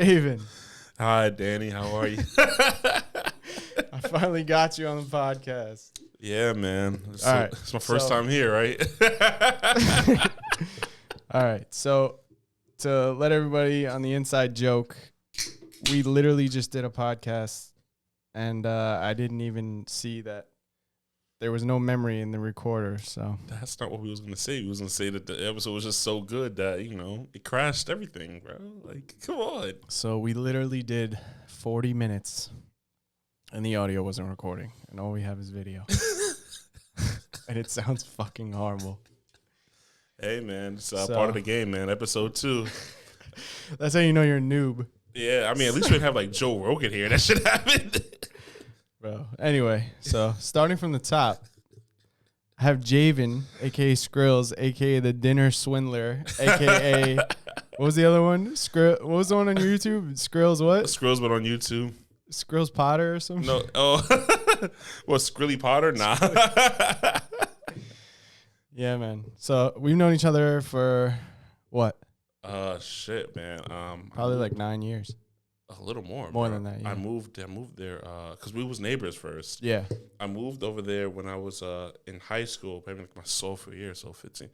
Jayvan. Hi, Danny. How are you? I finally got you on the podcast. Yeah, man. It's my first time here, right? All right. So to let everybody on the inside joke, we literally just did a podcast, and I didn't even see that there was no memory in the recorder. So That's not what we was going to say. We was going to say that the episode was just so good that, it crashed everything, bro. Like, come on. So we literally did 40 minutes, and the audio wasn't recording, and all we have is video. And it sounds fucking horrible. Hey, man. It's part of the game, man. Episode 2. That's how you know you're a noob. Yeah, I mean, at least we didn't have, like, Joe Rogan here. That shit happened. Bro. Anyway, so starting from the top, I have Jayvan, a.k.a. SCRILLZ, a.k.a. the dinner swindler, a.k.a. What was the other one? What was the one on your YouTube? SCRILLZ what? SCRILLZ, but on YouTube. SCRILLZ Potter or something? No. Oh. What, Skrilly Potter? Nah. Yeah, man. So we've known each other for what? Shit, man. Probably like 9 years. A little more. More than that, yeah. I moved there because we was neighbors first. Yeah. I moved over there when I was in high school, maybe like my sophomore year, so 15.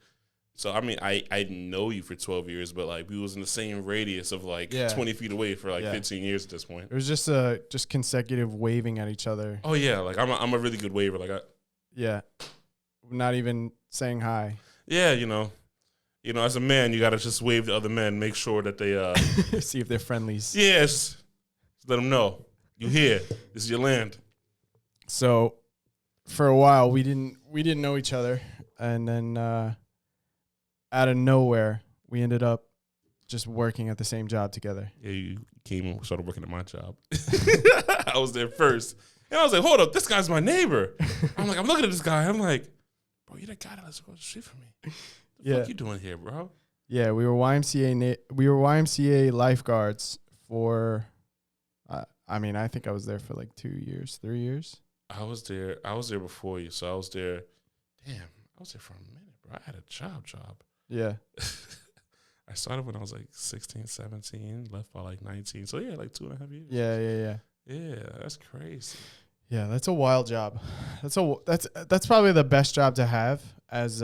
So, I mean, I know you for 12 years, but, like, we was in the same radius of, like, 20 feet away for, like, 15 years at this point. It was just consecutive waving at each other. Oh, yeah. Like, I'm a really good waver. Like, yeah. Not even saying hi. Yeah, as a man, you got to just wave to other men, make sure that they... See if they're friendlies. Yes. Let them know. You here. This is your land. So, for a while, we didn't know each other. And then... out of nowhere, we ended up just working at the same job together. Yeah, you came and started working at my job. I was there first. And I was like, hold up, this guy's my neighbor. I'm looking at this guy. I'm like, bro, you're the guy that lives across the street from me. What the fuck you doing here, bro? Yeah, we were YMCA lifeguards for, I think I was there for like 2 years, 3 years. I was there before you. So I was there for a minute, bro. I had a job. Yeah. I started when I was like 16, 17, left by like 19. So yeah, like 2.5 years. Yeah. Yeah, that's crazy. Yeah, that's a wild job. That's probably the best job to have as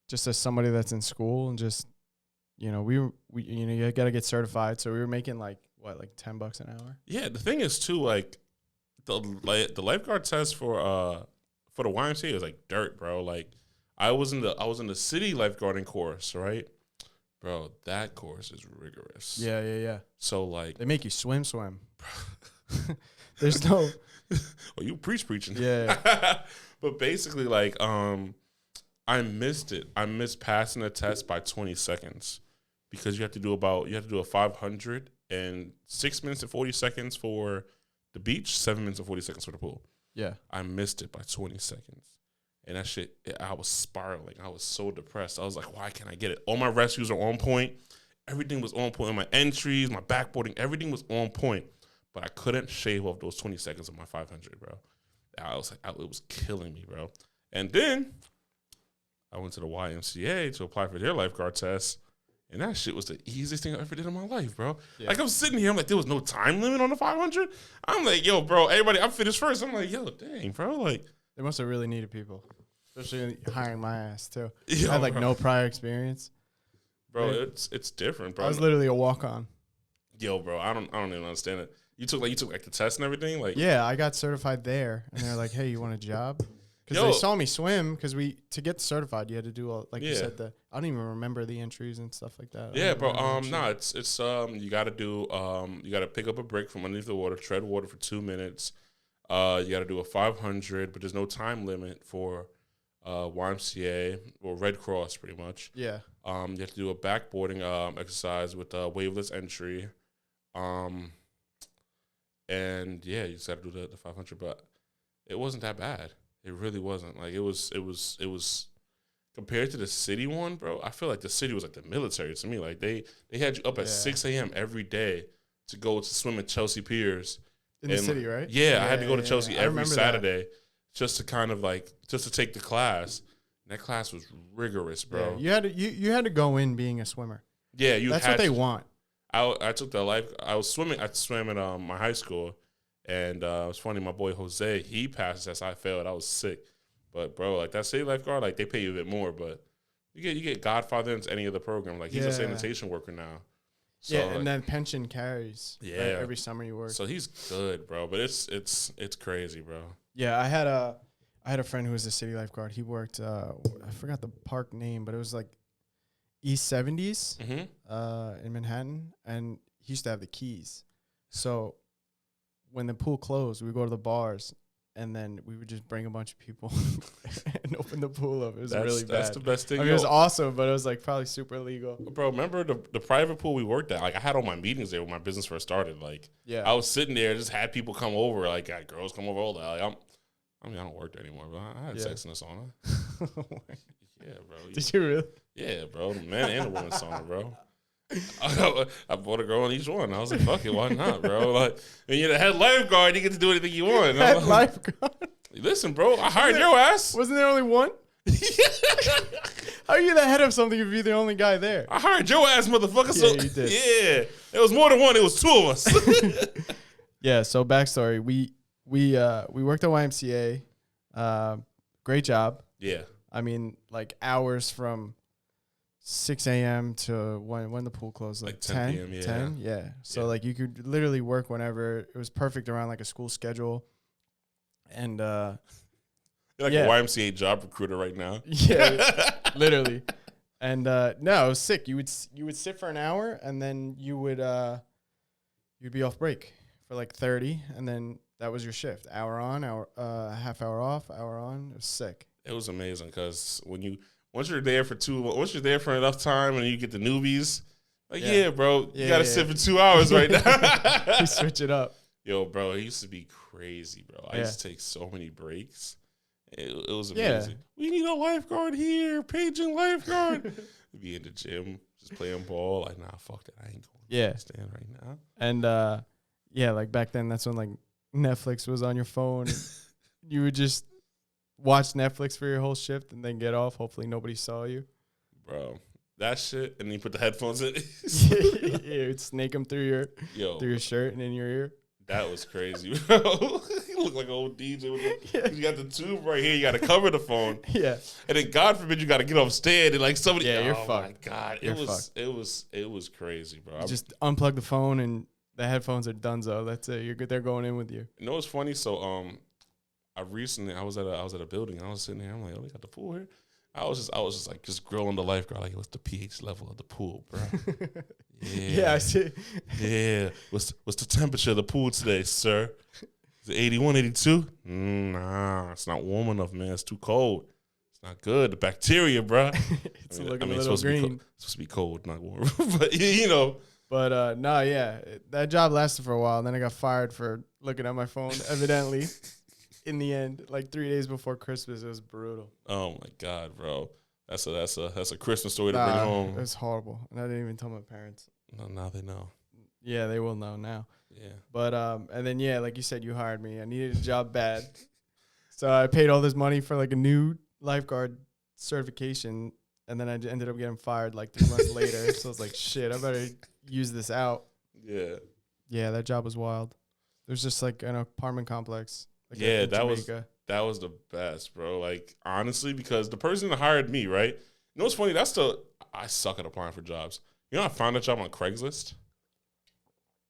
just as somebody that's in school and just we you got to get certified. So we were making like $10 an hour. Yeah, the thing is too, like the lifeguard test for the YMCA is like dirt, bro. Like I was in the city lifeguarding course, right? Bro, that course is rigorous. Yeah. So like they make you swim. There's no well, you preaching. Yeah. But basically like I missed it. I missed passing the test by 20 seconds because you have to do a 500 and 6 minutes and 40 seconds for the beach, 7 minutes and 40 seconds for the pool. Yeah. I missed it by 20 seconds. And that shit, I was spiraling. I was so depressed. I was like, why can't I get it? All my rescues are on point. Everything was on point. My entries, my backboarding, everything was on point. But I couldn't shave off those 20 seconds of my 500, bro. I was like, it was killing me, bro. And then I went to the YMCA to apply for their lifeguard test. And that shit was the easiest thing I ever did in my life, bro. Yeah. Like, I'm sitting here, I'm like, there was no time limit on the 500? I'm like, yo, bro, everybody, I'm finished first. I'm like, yo, dang, bro, like. They must have really needed people, especially hiring my ass, too. Yo, I had, no prior experience. Bro, it's different, bro. I was literally a walk-on. Yo, bro, I don't even understand it. You took the test and everything? Like, yeah, I got certified there. And they're like, hey, you want a job? Because they saw me swim, because to get certified, you had to do, you said, I don't even remember the entries and stuff like that. Yeah, bro, it's you got to pick up a brick from underneath the water, tread water for 2 minutes. You got to do a 500, but there's no time limit for YMCA or Red Cross, pretty much. Yeah. You have to do a backboarding exercise with waveless entry. And yeah, you just got to do the 500, but it wasn't that bad. It really wasn't. Like it was compared to the city one, bro. I feel like the city was like the military to me. Like they had you up at 6 a.m. every day to go to swim at Chelsea Piers. In the city, right? Yeah, I had to go to Chelsea every Saturday just to kind of just to take the class. And that class was rigorous, bro. Yeah, you had to go in being a swimmer. Yeah, that's what they want. I took the life. I was swimming. I swam at my high school, and it was funny. My boy Jose, he passed the test. I failed. I was sick, but bro, like that city lifeguard, like they pay you a bit more, but you get Godfather into any of the program. Like he's a sanitation worker now. So, yeah, and then pension carries. Yeah, right, every summer you work. So he's good, bro. But it's crazy, bro. Yeah, I had a friend who was a city lifeguard. He worked. I forgot the park name, but it was like East 70s in Manhattan, and he used to have the keys. So when the pool closed, we would go to the bars, and then we would just bring a bunch of people and open the pool up. It was really bad. That's the best thing. I mean, it was awesome, but it was like probably super illegal. Bro, remember the private pool we worked at? Like I had all my meetings there when my business first started. Like I was sitting there, just had people come over, like had girls come over all that. Like, I don't work there anymore, but I had sex in the sauna. Yeah, bro. Did you really? Yeah, bro. The man and the woman sauna, bro. I bought a girl on each one. I was like, fuck it, why not, bro? Like, when you're the head lifeguard, you get to do anything you want. Head lifeguard? Listen, bro, I hired your ass. Wasn't there only one? How are you the head of something if you're the only guy there? I hired your ass, motherfucker. Yeah, you did. Yeah. It was more than one. It was two of us. Yeah, so backstory. We worked at YMCA. Great job. Yeah. I mean, like hours from 6 a.m. to when the pool closed, like 10 p.m. Yeah. 10, yeah. So like you could literally work whenever. It was perfect around like a school schedule. And you're like a YMCA job recruiter right now. Yeah, literally. And no, it was sick. You would sit for an hour, and then you'd be off break for like 30, and then that was your shift. Hour on, half hour off, hour on. It was sick. It was amazing because once you're there for enough time and you get the newbies, like bro, you gotta sit for 2 hours right now. You switch it up. Yo, bro, it used to be crazy, bro. I used to take so many breaks. It was amazing. We need a lifeguard here, paging lifeguard. Be in the gym, just playing ball. Like, nah, fuck that. I ain't going to stand right now. And like back then, that's when like Netflix was on your phone. You would just watch Netflix for your whole shift and then get off. Hopefully nobody saw you. Bro, that shit. And then you put the headphones in. You'd snake them through your shirt and in your ear. That was crazy, bro. You look like an old DJ. You got the tube right here. You got to cover the phone. Yeah. And then God forbid you got to get off stage and like somebody. Yeah, you're fucked. Oh my God, it was crazy, bro. You just unplug the phone and the headphones are donezo. That's it. You're good. They're going in with you. You know what's funny? So I was at a building. I was sitting there. I'm like, oh, we got the pool here. I was just grilling the lifeguard. Like, what's the pH level of the pool, bro? Yeah, I see. Yeah. What's the temperature of the pool today, sir? Is it 81, 82? Nah, it's not warm enough, man. It's too cold. It's not good. The bacteria, bro. It's looking a little green. It's supposed to be cold, not warm. But, you know. But, that job lasted for a while. And then I got fired for looking at my phone, evidently. In the end, like 3 days before Christmas, it was brutal. Oh my God, bro. That's a Christmas story to bring home. It was horrible. And I didn't even tell my parents. No, now they know. Yeah, they will know now. Yeah. But and then like you said, you hired me. I needed a job bad. So I paid all this money for like a new lifeguard certification, and then I ended up getting fired like 3 months later. So I was like, shit, I better use this out. Yeah. Yeah, that job was wild. There's just like an apartment complex. Like that was the best, bro. Like, honestly, because the person that hired me, right? You know what's funny? I suck at applying for jobs. You know, I found a job on Craigslist.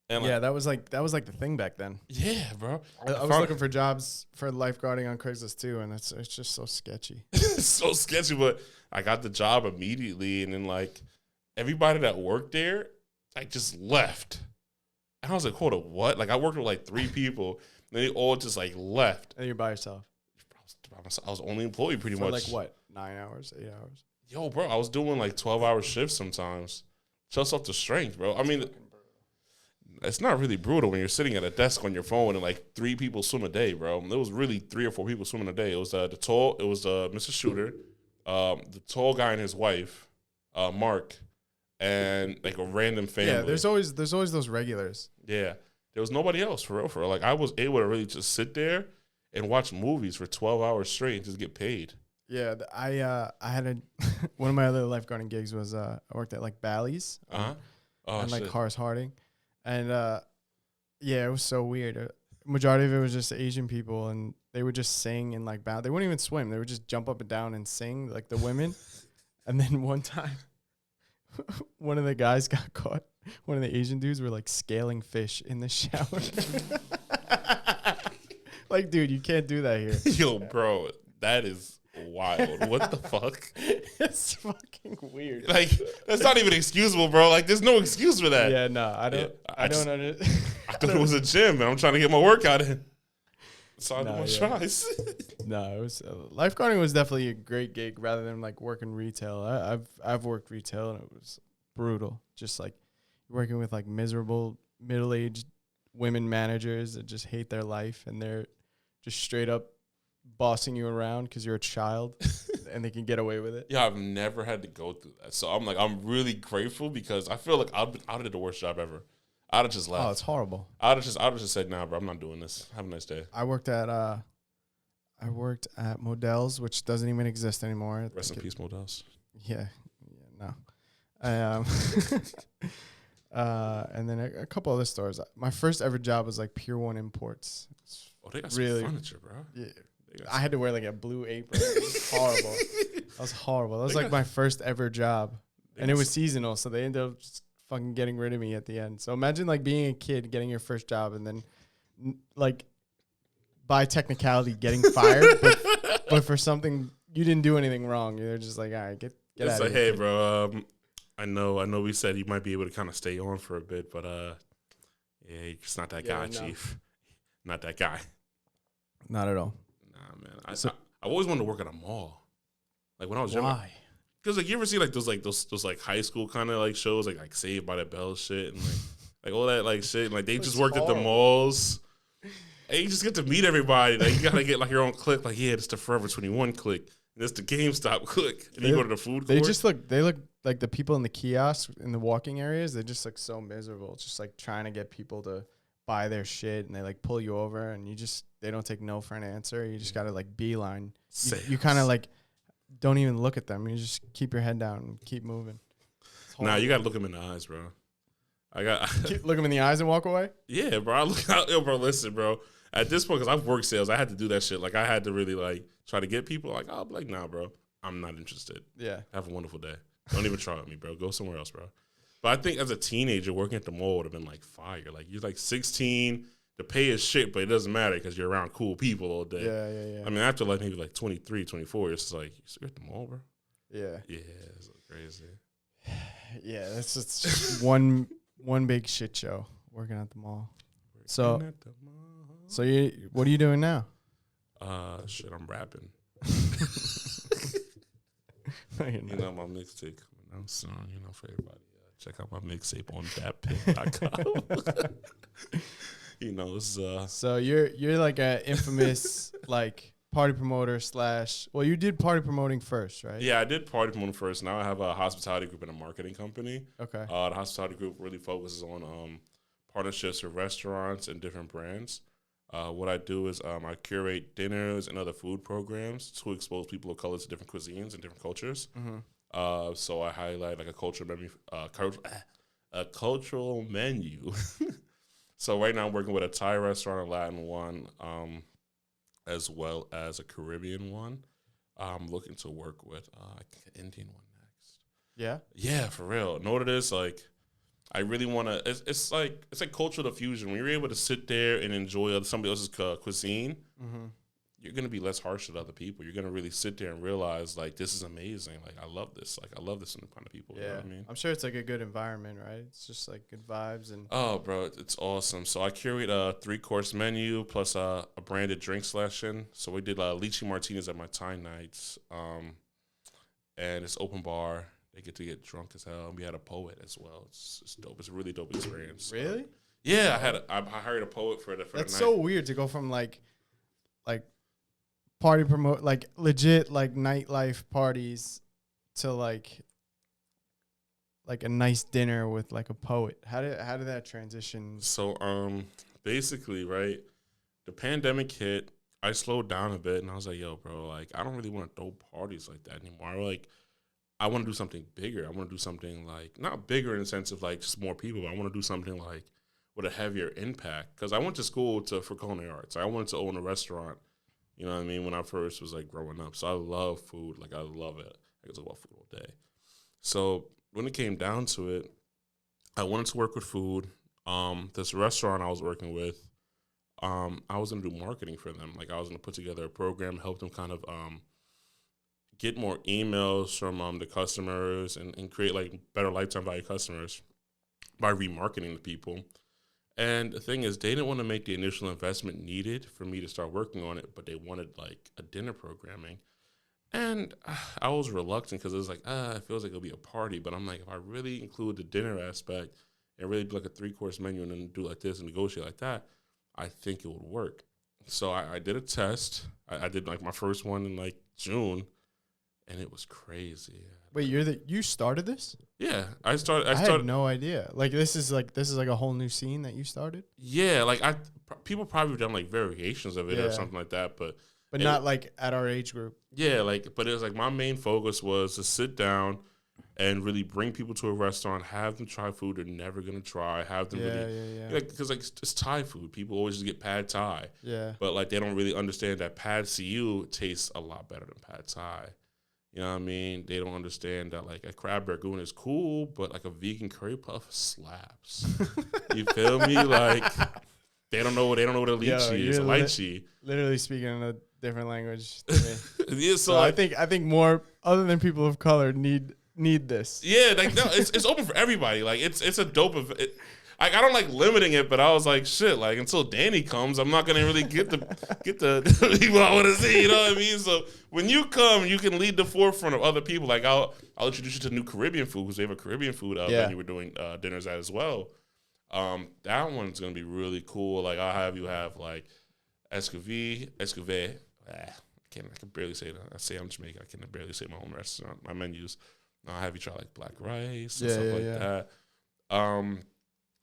And that was like the thing back then. Yeah, bro. I was looking for jobs for lifeguarding on Craigslist too, and it's just so sketchy. It's so sketchy, but I got the job immediately, and then like everybody that worked there, like just left. And I was like, hold on, what? Like I worked with like 3 people. And they all just like left. And you're by yourself. I was the only employee pretty much. Like what? 9 hours, 8 hours? Yo, bro, I was doing like 12-hour shifts sometimes. Just off the strength, bro. I mean, it's not really brutal when you're sitting at a desk on your phone and like 3 people swim a day, bro. There was really 3 or 4 people swimming a day. It was Mr. Shooter, the tall guy and his wife, Mark, and like a random family. Yeah, there's always those regulars. Yeah. There was nobody else, for real. Like, I was able to really just sit there and watch movies for 12 hours straight and just get paid. Yeah, I had one of my other lifeguarding gigs was I worked at, like, Bally's. Oh, and like shit. Horace Harding, and yeah, it was so weird. Majority of it was just Asian people, and they would just sing and like bow. They wouldn't even swim. They would just jump up and down and sing like the women. And then one time, one of the guys got caught. One of the Asian dudes were like scaling fish in the shower. Like, dude, you can't do that here. Yo, bro, that is wild. What the fuck? It's fucking weird. Like, that's not even excusable, bro. Like, there's no excuse for that. Yeah, no, I don't. Yeah, I don't understand. I thought it was a gym, and I'm trying to get my workout in. So I do my yeah. tries. No, it was lifeguarding was definitely a great gig rather than like working retail. I've worked retail and it was brutal. Just like working with like miserable middle-aged women managers that just hate their life and they're just straight up bossing you around because you're a child and they can get away with it. Yeah, I've never had to go through that. So I'm really grateful because I feel like I did the worst job ever. I'd have just left. Oh, it's horrible. I'd have just said, nah, bro, I'm not doing this. Have a nice day. I worked at Modell's, which doesn't even exist anymore. Rest in peace, Models. Yeah, no. And then a couple other stores. My first ever job was like Pier 1 Imports. Oh, they got really, some furniture, bro. Yeah. I had to wear like a blue apron. It was horrible. That was horrible. That was like my first ever job. And it was seasonal, so they ended up just fucking getting rid of me at the end. So imagine like being a kid, getting your first job, and then like by technicality getting fired, but for something you didn't do anything wrong. You're just like, all right, get out of here. Hey, bro, I know we said you might be able to kind of stay on for a bit, but yeah, you're just not that guy, no. Chief. Not that guy. Not at all. Nah, man. I always wanted to work at a mall. Like when I was younger. Why? Because like you ever see like those high school kind of like shows like Saved by the Bell shit and like all that like shit and, like they just worked at the malls. And you just get to meet everybody. Like you gotta get like your own clique. Like yeah, it's the Forever 21 clique. And it's the GameStop clique. And you go to the food court. They look like the people in the kiosks in the walking areas. They just look so miserable. It's just like trying to get people to buy their shit and they like pull you over and they don't take no for an answer. You just gotta like beeline. You kind of like don't even look at them. You just keep your head down and keep moving. Nah, you gotta look them in the eyes, bro. Look them in the eyes and walk away. Yeah, bro. I look out, yo, bro. Listen, bro. At this point, because I've worked sales, I had to do that shit. Like I had to really like try to get people. Like I'll be like, nah, bro. I'm not interested. Yeah. Have a wonderful day. Don't even try with me, bro. Go somewhere else, bro. But I think as a teenager, working at the mall would have been like fire. Like you're like 16. The pay is shit, but it doesn't matter because you're around cool people all day. Yeah. I mean, after like maybe like 23, 24, it's just like, you're at the mall, bro? Yeah. Yeah, it's crazy. Yeah, that's just one big shit show, working at the mall. So what are you doing now? Shit, I'm rapping. You know, my mixtape coming out soon, for everybody. Check out my mixtape on thatpic.com. It's So you're like a infamous like party promoter / well, you did party promoting first, right? Yeah, I did party promoting first. Now I have a hospitality group and a marketing company. Okay. The hospitality group really focuses on partnerships with restaurants and different brands. What I do is I curate dinners and other food programs to expose people of color to different cuisines and different cultures. Mm-hmm. So I highlight like a cultural menu. So right now I'm working with a Thai restaurant, a Latin one, as well as a Caribbean one. I'm looking to work with an Indian one next. Yeah? Yeah, for real. Know what it is? Like, I really want to, it's like cultural diffusion. When you're able to sit there and enjoy somebody else's cuisine, mm-hmm. you're going to be less harsh with other people. You're going to really sit there and realize, like, this is amazing. Like, I love this. Like, I love this kind of people. Yeah. You know what I mean? I'm sure it's like a good environment, right? It's just like good vibes and. Oh, bro, it's awesome. So I curate a 3-course menu plus a branded drink selection. So we did lychee martinis at my Thai nights. And it's open bar. They get to get drunk as hell. And we had a poet as well. It's dope. It's a really dope experience. Really? Yeah, I hired a poet for the night. That's so weird to go from like party promote, like legit like nightlife parties to like a nice dinner with like a poet. How did that transition? So basically, right, the pandemic hit. I slowed down a bit and I was like, yo, bro, like I don't really want to throw parties like that anymore. Like I want to do something bigger. I want to do something like, not bigger in the sense of like just more people, but I want to do something like with a heavier impact. Because I went to school for culinary arts. I wanted to own a restaurant, you know what I mean, when I first was like growing up. So I love food. Like I love it. I could talk about food all day. So when it came down to it, I wanted to work with food. This restaurant I was working with, I was going to do marketing for them. Like I was going to put together a program, help them kind of get more emails from the customers and create like better lifetime value customers by remarketing to people. And the thing is, they didn't want to make the initial investment needed for me to start working on it, but they wanted like a dinner programming. And I was reluctant because it was like, it feels like it'll be a party. But I'm like, if I really include the dinner aspect and really do like a 3-course menu and then do like this and negotiate like that, I think it would work. So I did a test. I did like my first one in like June. And it was crazy. Wait, you started this? Yeah, I started. I had no idea. Like this is like a whole new scene that you started. Yeah, like people probably have done like variations of it or something like that, but not like at our age group. Yeah, like but it was like my main focus was to sit down and really bring people to a restaurant, have them try food they're never gonna try, have them because like it's Thai food. People always just get pad Thai. Yeah, but like they don't really understand that pad CU tastes a lot better than pad Thai. You know what I mean? They don't understand that like a crab ragoon is cool, but like a vegan curry puff slaps. You feel me? Like they don't know what a lychee is. A lychee. Literally speaking in a different language to me. Yeah, so I think more other than people of color need this. Yeah, like no, it's open for everybody. Like it's a dope event. I don't like limiting it, but I was like, shit. Like until Danny comes, I'm not gonna really get the people I want to see. You know what I mean? So when you come, you can lead the forefront of other people. Like I'll introduce you to new Caribbean food because they have a Caribbean food venue we're doing dinners at as well. That one's gonna be really cool. Like I'll have you have like escovite. I can barely say that. I say I'm Jamaican. I can barely say my own restaurant, my menus. I'll have you try like black rice and stuff like that.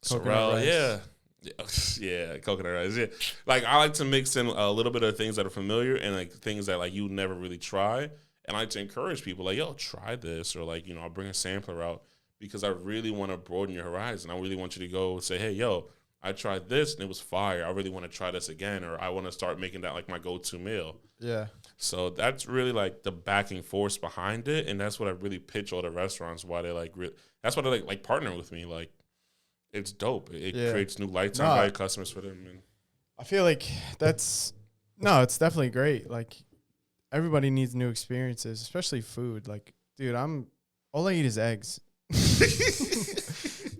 SCRILLZ, yeah, coconut rice. Yeah, like I like to mix in a little bit of things that are familiar and like things that like you never really try. And I like to encourage people like, yo, try this, or like I'll bring a sampler out because I really want to broaden your horizon. I really want you to go say, hey, yo, I tried this and it was fire. I really want to try this again, or I want to start making that like my go-to meal. Yeah. So that's really like the backing force behind it, and that's what I really pitch all the restaurants why they like. That's why they like partnering with me. Like, it's dope. It creates new lifetime value customers for them. And I feel like it's definitely great. Like everybody needs new experiences, especially food. Like, dude, all I eat is eggs.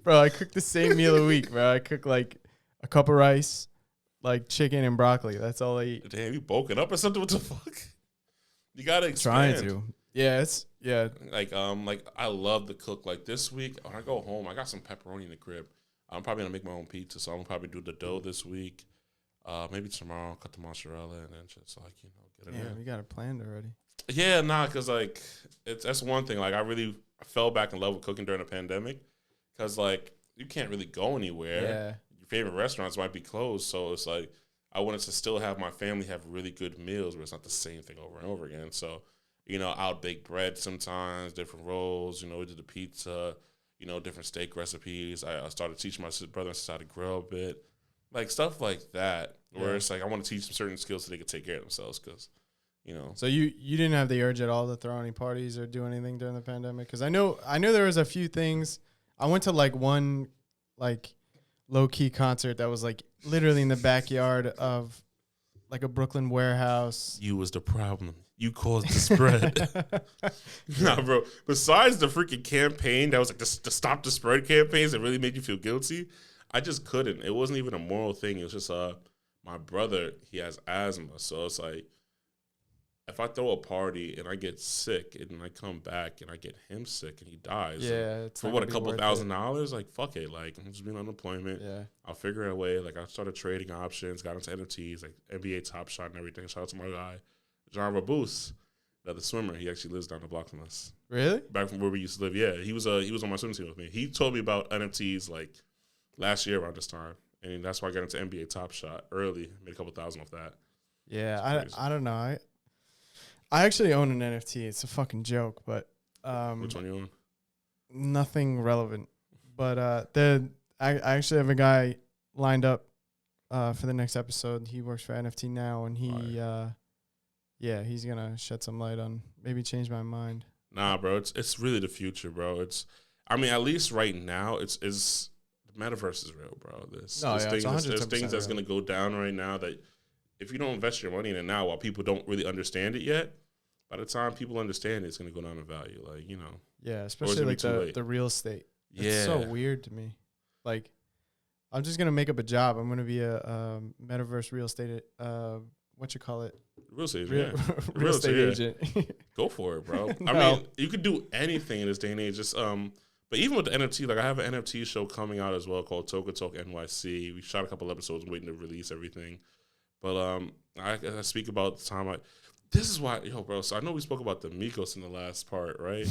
Bro, I cook the same meal a week, bro. I cook like a cup of rice, like chicken and broccoli. That's all I eat. Damn, you bulking up or something? What the fuck? You gotta expand. Trying to. Yeah, Like I love to cook. Like this week, when I go home, I got some pepperoni in the crib. I'm probably gonna make my own pizza, so I'm gonna probably do the dough this week. Maybe tomorrow I'll cut the mozzarella and then just like get it in. Yeah, we got it planned already. Yeah, cause like that's one thing. Like I fell back in love with cooking during the pandemic, cause like you can't really go anywhere. Yeah. Your favorite restaurants might be closed, so it's like I wanted to still have my family have really good meals, but it's not the same thing over and over again. So I'll bake bread sometimes, different rolls. We did the pizza. Different steak recipes. I started teaching my brother and sister how to grill a bit, like stuff like that. Where it's like I want to teach them certain skills so they can take care of themselves. Because, So you didn't have the urge at all to throw any parties or do anything during the pandemic? Because I know there was a few things. I went to like one like low key concert that was like literally in the backyard of like a Brooklyn warehouse. You was the problem. You caused the spread. Nah, bro. Besides the freaking campaign that was like the stop the spread campaigns that really made you feel guilty, I just couldn't. It wasn't even a moral thing. It was just my brother, he has asthma. So it's like if I throw a party and I get sick and I come back and I get him sick and he dies, for what, a couple $1,000? Like, fuck it. Like, I'm just being on unemployment. Yeah. I'll figure a way. Like, I started trading options, got into NFTs, like NBA Top Shot and everything. Shout out to my guy, John Rabus, the swimmer. He actually lives down the block from us. Really? Back from where we used to live. Yeah, he was on my swim team with me. He told me about NFTs like last year around this time, and that's why I got into NBA Top Shot early. Made a couple $1,000 off that. Yeah, I don't know. I actually own an NFT. It's a fucking joke, but Which one you on? Nothing relevant. But I actually have a guy lined up for the next episode. He works for NFT now, and he's gonna shed some light on maybe change my mind. Nah, bro, it's really the future, bro. I mean, at least right now, it's the metaverse is real, bro. There's things that's gonna go down right now that if you don't invest your money in it now, while people don't really understand it yet, by the time people understand it, it's gonna go down in value. Like, you know. Yeah, especially like the real estate. It's so weird to me. Like, I'm just gonna make up a job. I'm gonna be a metaverse real estate. What you call it? Real estate agent. Real estate agent. Go for it, bro. No. I mean, you could do anything in this day and age. Just but even with the NFT, like I have an NFT show coming out as well called Toka Talk NYC. We shot a couple episodes, waiting to release everything. But I speak about the time this is why, bro. So I know we spoke about the Migos in the last part, right?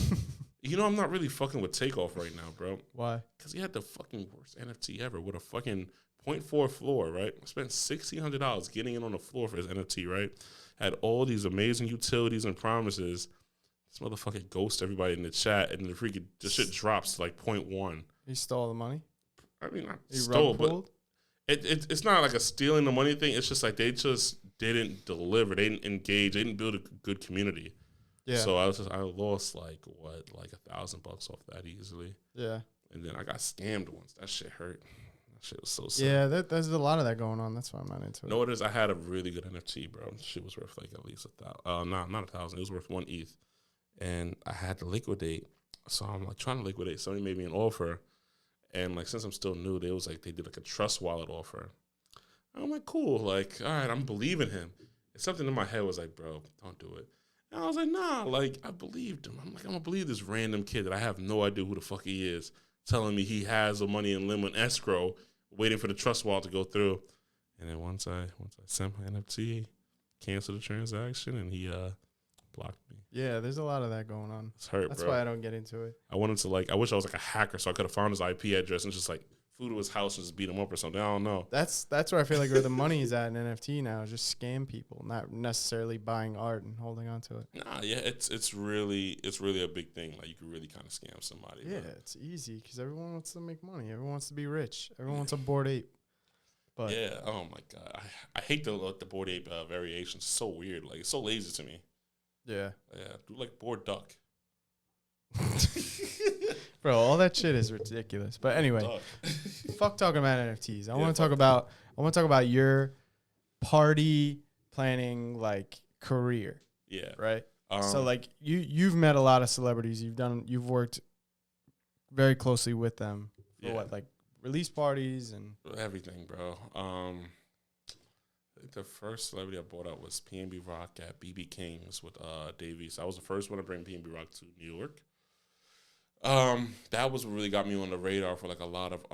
I'm not really fucking with Takeoff right now, bro. Why? Because he had the fucking worst NFT ever with a fucking 0.4 floor, right? Spent $1,600 getting it on the floor for his NFT, right? Had all these amazing utilities and promises. This motherfucker ghosts everybody in the chat, and the shit drops to like 0.1. He stole the money? I mean, not stole, but it's not like a stealing the money thing. It's just like they just didn't deliver. They didn't engage. They didn't build a good community. Yeah. So I lost like $1,000 off that easily. Yeah. And then I got scammed once. That shit hurt. That shit was so sad. Yeah, there's a lot of that going on. That's why I'm not into it. No, it is. I had a really good NFT, bro. Shit was worth like at least $1,000. No, not $1,000. It was worth 1 ETH. And I had to liquidate. So I'm like trying to liquidate. Somebody made me an offer. And like since I'm still new, they did like a trust wallet offer. I'm like, cool. Like, all right, I'm believing him. And something in my head was like, bro, don't do it. And I was like, nah, like, I believed him. I'm like, I'm going to believe this random kid that I have no idea who the fuck he is telling me he has the money in limbo and escrow waiting for the trust wallet to go through. And then once I sent my NFT, canceled the transaction, and he blocked me. Yeah, there's a lot of that going on. It's hurt, That's bro. why I don't get into it. I wish I was like a hacker so I could have found his IP address and just like flew to his house and just beat him up or something. I don't know. That's where I feel like where the money is at in NFT now. Just scam people, not necessarily buying art and holding on to it. Nah, yeah, it's really a big thing. Like you could really kind of scam somebody. Yeah, bro. It's easy because everyone wants to make money. Everyone wants to be rich. Everyone wants a Bored Ape. But yeah, oh my god, I hate the Bored Ape variations. It's so weird. Like it's so lazy to me. Yeah, do like Bored Duck. Bro, all that shit is ridiculous. But anyway, fuck talking about NFTs. I want to talk about your party planning like career. Yeah. Right. So like you've met a lot of celebrities. You've worked very closely with them for what, like release parties and everything, bro. I think the first celebrity I brought up was PNB Rock at BB King's with Davies. I was the first one to bring PNB Rock to New York. That was what really got me on the radar for like a lot of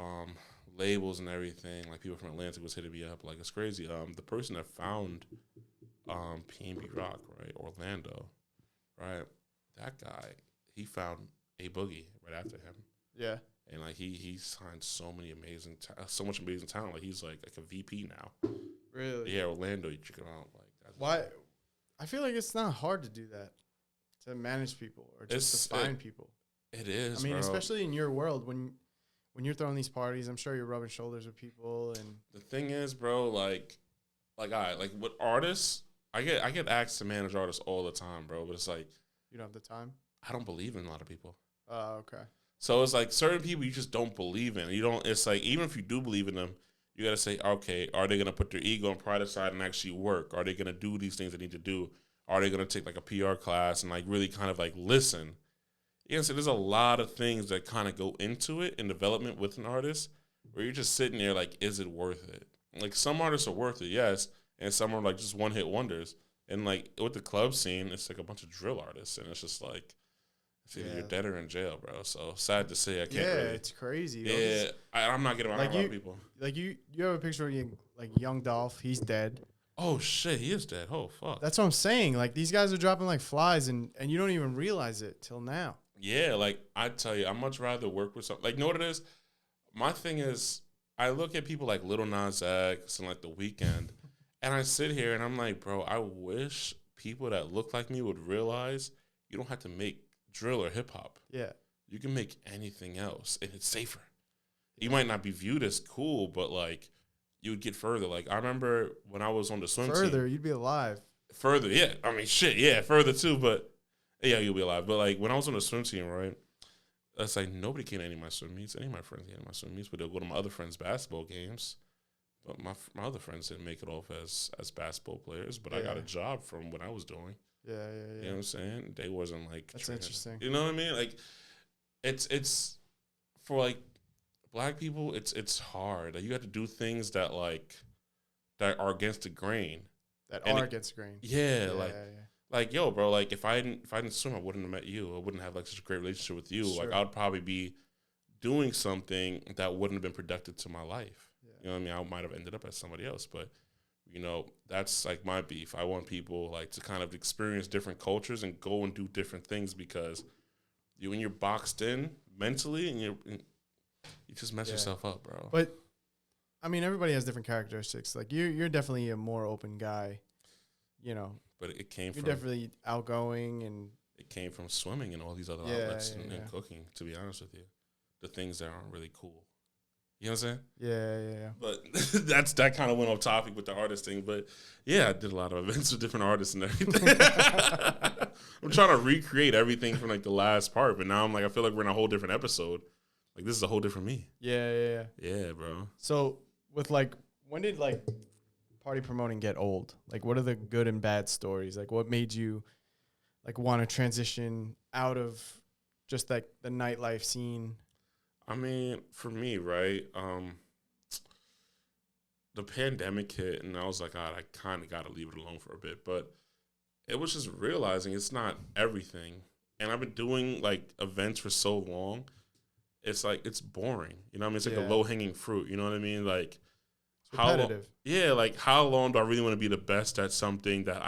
labels and everything. Like people from Atlanta was hitting me up. Like it's crazy. The person that found PNB Rock, right, Orlando, right, that guy, he found A Boogie right after him. Yeah. And like he signed so much amazing talent. Like he's like a VP now. Really? Yeah, Orlando. You check him out. Like that's why? I feel like it's not hard to do that, to manage people or just to find people. It is. I mean, bro. Especially in your world when you're throwing these parties, I'm sure you're rubbing shoulders with people. And the thing is, bro, like with artists, I get asked to manage artists all the time, bro. But it's like you don't have the time. I don't believe in a lot of people. Oh, okay. So it's like certain people you just don't believe in. You don't. It's like even if you do believe in them, you gotta say, okay, are they gonna put their ego and pride aside and actually work? Are they gonna do these things they need to do? Are they gonna take like a PR class and like really kind of like listen? Yeah, so there's a lot of things that kind of go into it in development with an artist where you're just sitting there like, is it worth it? Like some artists are worth it, yes, and some are like just one-hit wonders. And like with the club scene, it's like a bunch of drill artists, and it's just like, it's either you're dead or in jail, bro. So sad to say, I can't really. Yeah, it's crazy. Yeah, I'm not getting around a lot of people. Like you have a picture of you, like Young Dolph. He's dead. Oh shit, he is dead. Oh fuck. That's what I'm saying. Like these guys are dropping like flies, and you don't even realize it till now. Yeah, like I tell you, I'd much rather work with something. Like, you know what it is? My thing is, I look at people like Lil Nas X and like The Weeknd, and I sit here and I'm like, bro, I wish people that look like me would realize you don't have to make drill or hip hop. Yeah. You can make anything else, and it's safer. You might not be viewed as cool, but like you would get further. Like I remember when I was on the swim team. Further, you'd be alive. Further, yeah. I mean, shit, yeah, further too. But yeah, you'll be alive. But like when I was on the swim team, right? It's like nobody came to any of my swim meets. Any of my friends came to my swim meets, but they'll go to my other friends' basketball games. But my other friends didn't make it off as basketball players. But I got a job from what I was doing. Yeah. You know what I'm saying? They wasn't like that's interesting. You know what I mean? Like it's for like black people. It's hard. Like, you have to do things that are against the grain. That are against the grain. Yeah. Like, yo, bro, like, if I didn't swim, I wouldn't have met you. I wouldn't have, like, such a great relationship with you. Sure. Like, I'd probably be doing something that wouldn't have been productive to my life. Yeah. You know what I mean? I might have ended up as somebody else. But, you know, that's, like, my beef. I want people, like, to kind of experience different cultures and go and do different things because when you're boxed in mentally and you just mess yourself up, bro. But, I mean, everybody has different characteristics. Like, you're definitely a more open guy, you know. But it came You're from definitely outgoing, and it came from swimming and all these other outlets and cooking, to be honest with you. The things that aren't really cool. You know what I'm saying? Yeah. But that kind of went off topic with the artist thing. But yeah, I did a lot of events with different artists and everything. I'm trying to recreate everything from like the last part, but now I feel like we're in a whole different episode. Like this is a whole different me. Yeah. Yeah, bro. So with when did party promoting get old? Like, what are the good and bad stories? Like, what made you want to transition out of just like the nightlife scene? I mean, for me, right, the pandemic hit, and I was like, God, I kind of got to leave it alone for a bit. But it was just realizing it's not everything. And I've been doing, like, events for so long. It's, like, it's boring. You know what I mean? It's like a low-hanging fruit. You know what I mean? Like, how long do I really want to be the best at something that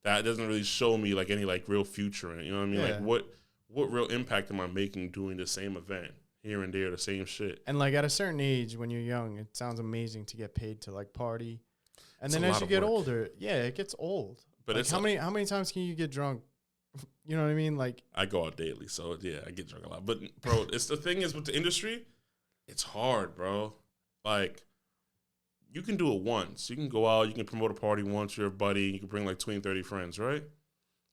that doesn't really show me, like, any, like, real future in it? You know what I mean? Yeah. Like, what real impact am I making doing the same event here and there, the same shit? And like at a certain age, when you're young, it sounds amazing to get paid to like party, and then as you get older, it gets old. But like, how many times can you get drunk? You know what I mean? Like I go out daily, so yeah, I get drunk a lot. But bro, it's the thing is with the industry, it's hard, bro. Like you can do it once. You can go out, you can promote a party once, you're a buddy, you can bring like 20, 30 friends, right?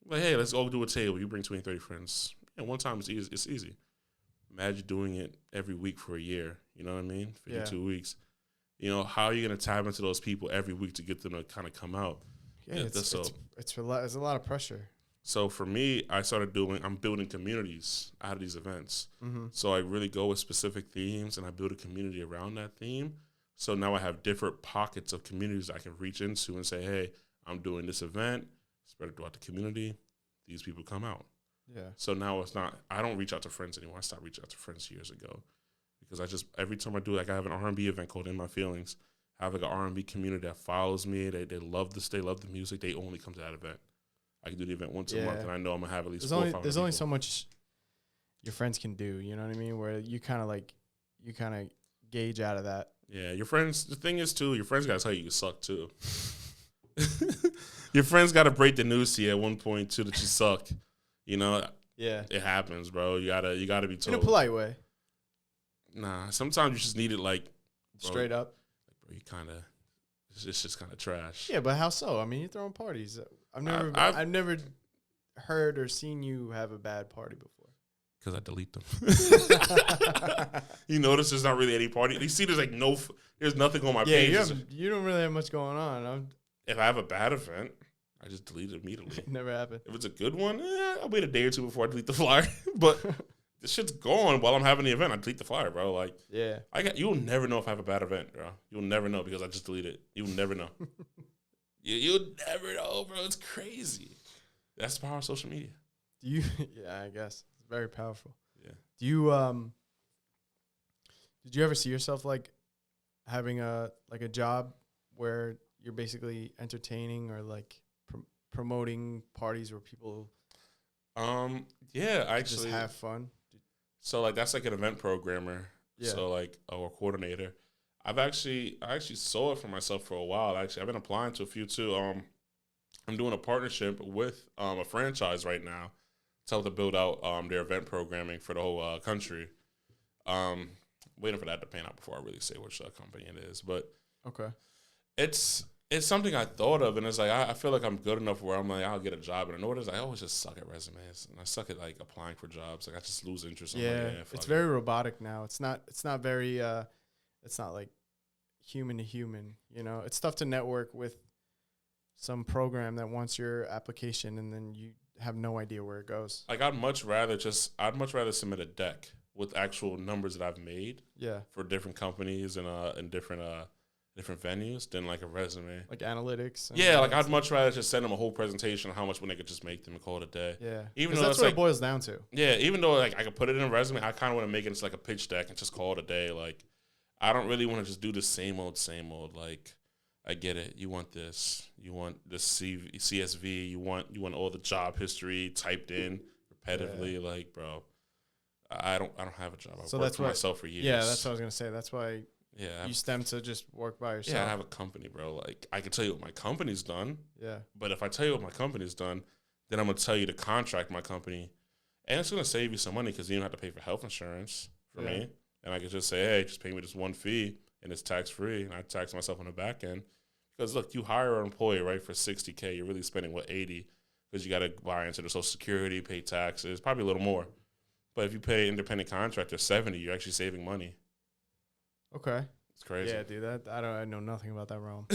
Like, hey, let's all do a table. You bring 20, 30 friends. And one time it's easy. Imagine doing it every week for a year. You know what I mean? 52 weeks. You know, how are you going to tap into those people every week to get them to kind of come out? Yeah, it's a lot of pressure. So for me, I'm building communities out of these events. Mm-hmm. So I really go with specific themes and I build a community around that theme. So now I have different pockets of communities I can reach into and say, hey, I'm doing this event, spread it throughout the community. These people come out. Yeah. So now I don't reach out to friends anymore. I stopped reaching out to friends years ago because every time I do, like I have an R&B event called In My Feelings. I have like an R&B community that follows me. They love this. They love the music. They only come to that event. I can do the event once a month, and I know I'm going to have at least there's only so much your friends can do, you know what I mean? Where you kind of gauge out of that. Yeah, your friends, the thing is, too, your friends got to tell you suck, too. Your friends got to break the news to you at one point, too, that you suck. You know? Yeah. It happens, bro. You gotta be told. In a polite way. Nah, sometimes you just need it, like... Bro, straight up. Like, bro, you kind of... It's just kind of trash. Yeah, but how so? I mean, you're throwing parties. I've never heard or seen you have a bad party before. Because I delete them. You notice there's not really any party. You see, there's nothing on my page. You don't really have much going on. If I have a bad event, I just delete it immediately. Never happened. If it's a good one, I'll wait a day or two before I delete the flyer. But this shit's gone while I'm having the event. I delete the flyer, bro. Like, yeah, you'll never know if I have a bad event, bro. You'll never know because I just delete it. You'll never know. You'll never know, bro. It's crazy. That's the power of social media. Yeah, I guess it's very powerful. Yeah. Do you did you ever see yourself like having a job where you're basically entertaining or like promoting parties where people actually just have fun? So like that's like an event programmer. Yeah. So like or coordinator. I actually saw it for myself for a while. Actually, I've been applying to a few too. I'm doing a partnership with a franchise right now to help to build out their event programming for the whole country. Waiting for that to pan out before I really say which company it is. But Okay. it's something I thought of, and it's like I feel like I'm good enough where I'm like I'll get a job. And I know what it is. I always just suck at resumes, and I suck at like applying for jobs. Like I just lose interest. Yeah, Fuck it's it. very robotic now. It's not very it's not like human to human, you know. It's tough to network with some program that wants your application and then you have no idea where it goes. Like I'd much rather submit a deck with actual numbers that I've made Yeah. for different companies and different venues than like a resume. Like analytics. Yeah, like I'd much rather just send them a whole presentation on how much money they could just make them and call it a day. Yeah. Even though that's it's what like, it boils down to. yeah, even though like I could put it in a resume, I kind of want to make it into like a pitch deck and just call it a day. Like I don't really want to just do the same old. Like I get it. You want this. You want the CSV. You want all the job history typed in repetitively. Yeah. Like, bro, I don't have a job. I've worked for myself for years. Yeah, that's what I was gonna say. That's why. Yeah, you stem to just work by yourself. Yeah, I have a company, bro. Like I can tell you what my company's done. Yeah. But if I tell you what my company's done, then I'm gonna tell you to contract my company, and it's gonna save you some money because you don't have to pay for health insurance for me. And I can just say, hey, just pay me this one fee, and it's tax free, and I tax myself on the back end. Because look, you hire an employee, right, for $60K, you're really spending what, $80, because you got to buy into the Social Security, pay taxes, probably a little more. But if you pay independent contractor $70, you're actually saving money. Okay. It's crazy. Yeah, dude. I know nothing about that realm.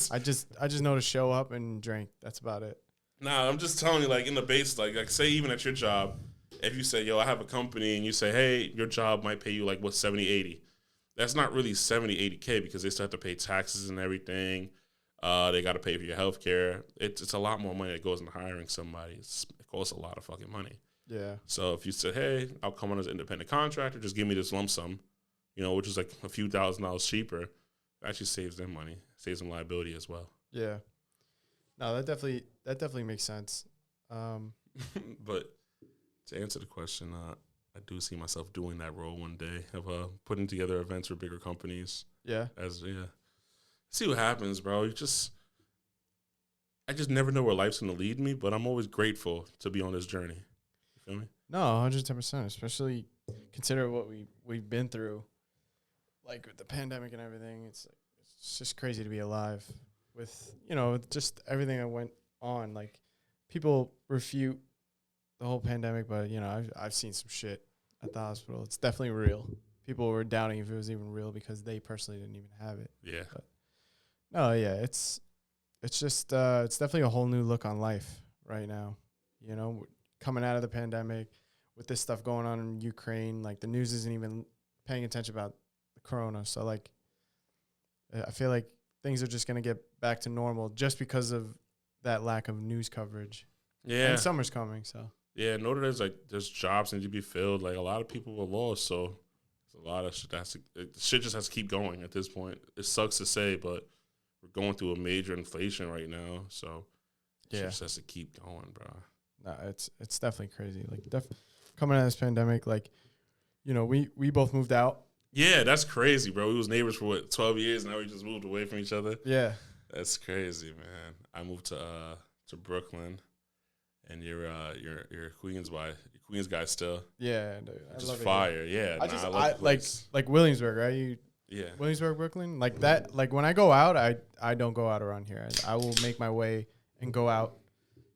I just know to show up and drink. That's about it. Nah, I'm just telling you, like in the base, like say even at your job, if you say, yo, I have a company, and you say, hey, your job might pay you like what, 70, 80. That's not really 70, 80K because they still have to pay taxes and everything. They got to pay for your health care. It's a lot more money that goes into hiring somebody. It costs a lot of fucking money. Yeah. So if you said, hey, I'll come on as an independent contractor, just give me this lump sum, which is like a few $1,000s cheaper, it actually saves them money, saves them liability as well. Yeah. No, that definitely makes sense. But to answer the question, I do see myself doing that role one day of putting together events for bigger companies. Yeah. See what happens, bro. I just never know where life's gonna lead me, but I'm always grateful to be on this journey. You feel me? No, 110%. Especially consider what we've been through, like with the pandemic and everything. It's just crazy to be alive with just everything that went on. Like people refute the whole pandemic, but I've seen some shit at the hospital. It's definitely real. People were doubting if it was even real because they personally didn't even have it. Yeah. But no, yeah, it's just it's definitely a whole new look on life right now. Coming out of the pandemic with this stuff going on in Ukraine, like the news isn't even paying attention about the corona. So like I feel like things are just gonna get back to normal just because of that lack of news coverage. Yeah. And summer's coming, so. Yeah, know that there's jobs need to be filled. Like a lot of people were lost, so there's a lot of shit shit just has to keep going at this point. It sucks to say, but we're going through a major inflation right now, so shit just has to keep going, bro. No, it's definitely crazy. Like coming out of this pandemic, like we both moved out. Yeah, that's crazy, bro. We was neighbors for 12 years, and now we just moved away from each other. Yeah, that's crazy, man. I moved to Brooklyn. And you're Queens guy still. Yeah, dude, I just love fire. It. Yeah, I like Williamsburg, right? Yeah, Williamsburg, Brooklyn, like that. Like when I go out, I don't go out around here. I will make my way and go out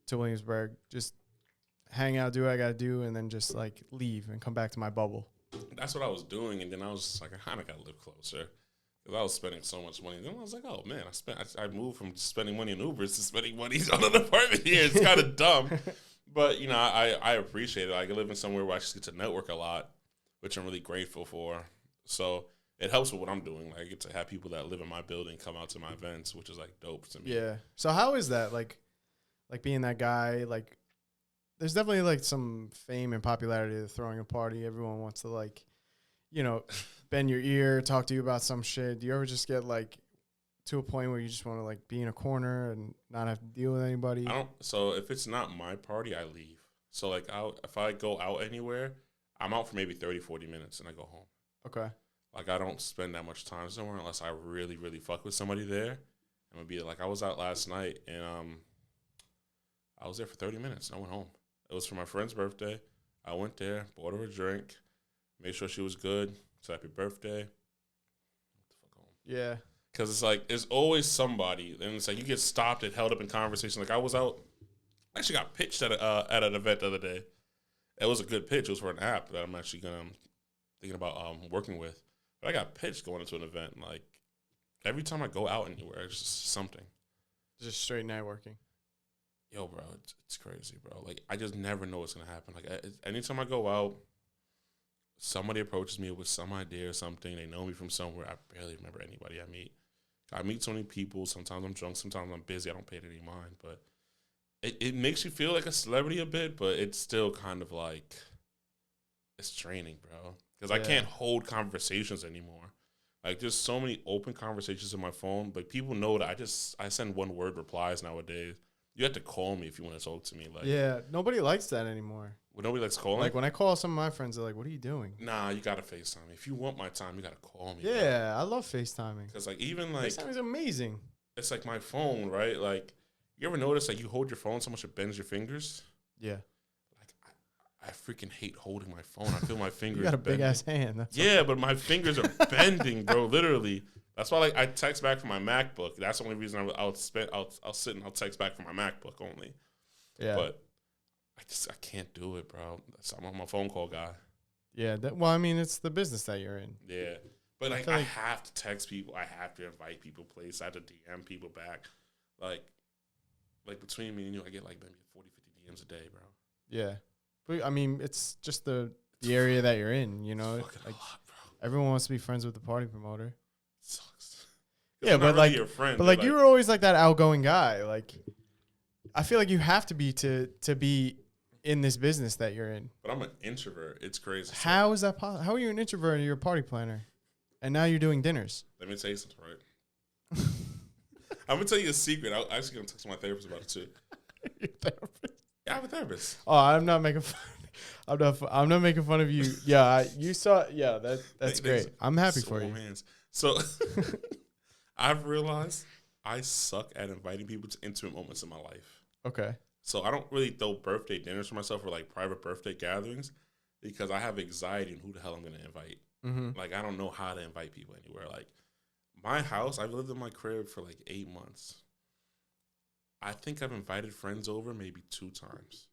to Williamsburg, just hang out, do what I gotta do, and then just like leave and come back to my bubble. That's what I was doing, and then I was just like, I kind of gotta live closer. I was spending so much money. Then I was like, oh, man, I moved from spending money on Ubers to spending money on an apartment here. It's kind of dumb. But, I appreciate it. I live in somewhere where I just get to network a lot, which I'm really grateful for. So it helps with what I'm doing. Like, I get to have people that live in my building come out to my events, which is, like, dope to me. Yeah. So how is that? Like being that guy, like, there's definitely, like, some fame and popularity to throwing a party. Everyone wants to, like, bend your ear, talk to you about some shit. Do you ever just get like to a point where you just want to like be in a corner and not have to deal with anybody? So if it's not my party, I leave. So like if I go out anywhere, I'm out for maybe 30, 40 minutes and I go home. Okay. Like I don't spend that much time somewhere unless I really, really fuck with somebody there. I'm gonna be like, I was out last night and I was there for 30 minutes and I went home. It was for my friend's birthday. I went there, bought her a drink, made sure she was good. Said happy birthday. What the fuck home? Yeah. Because it's like, there's always somebody. And it's like, you get stopped and held up in conversation. Like, I was out, I actually got pitched at an event the other day. It was a good pitch. It was for an app that I'm actually thinking about working with. But I got pitched going into an event. Like, every time I go out anywhere, it's just something. Just straight networking. Yo, bro, it's crazy, bro. Like, I just never know what's going to happen. Like, anytime I go out, somebody approaches me with some idea or something. They know me from somewhere. I barely remember anybody I meet. I meet so many people. Sometimes I'm drunk. Sometimes I'm busy. I don't pay it any mind. But it makes you feel like a celebrity a bit, but it's still kind of like, it's draining, bro. Because I can't hold conversations anymore. Like, there's so many open conversations on my phone. Like, people know that I send one-word replies nowadays. You have to call me if you want to talk to me. Like, yeah, nobody likes that anymore. Well, nobody likes calling? Like, when I call some of my friends, they're like, what are you doing? Nah, you got to FaceTime. If you want my time, you got to call me. Yeah, I love FaceTiming. Because, like, even, like... FaceTime is amazing. It's like my phone, right? Like, you ever notice, like, you hold your phone so much it bends your fingers? Yeah. Like, I freaking hate holding my phone. I feel my fingers You got a bending. big-ass hand. Yeah, but my fingers are bending, bro, literally. That's why, like, I text back from my MacBook. That's the only reason I'll sit and I'll text back from my MacBook only. Yeah. But I can't do it, bro. I'm a phone call guy. Yeah. Well, I mean, it's the business that you're in. Yeah. But, like, I have to text people. I have to invite people places. I have to DM people back. Like between me and you, I get, like, maybe 40, 50 DMs a day, bro. Yeah. But, I mean, it's just the area that you're in, you know? Fucking Like, a lot, bro. everyone wants to be friends with the party promoter. It sucks. Yeah, but, really like, your friend, but, like, like, you were always, like, that outgoing guy. Like, I feel like you have to be to be in this business that you're in. But I'm an introvert. It's crazy. How is that possible? How are you an introvert and you're a party planner? And now you're doing dinners. Let me tell you something, right? I'm going to tell you a secret. I'm actually going to talk to my therapist about it, too. Your therapist? Yeah, I have a therapist. Oh, I'm not making fun. I'm not making fun of you. Yeah, you saw. Yeah, that's great. I'm happy for you. Hands. So I've realized I suck at inviting people to intimate moments in my life. Okay. So I don't really throw birthday dinners for myself or like private birthday gatherings because I have anxiety on who the hell I'm going to invite. Mm-hmm. Like, I don't know how to invite people anywhere. Like, my house, I've lived in my crib for like 8 months. I think I've invited friends over maybe 2 times.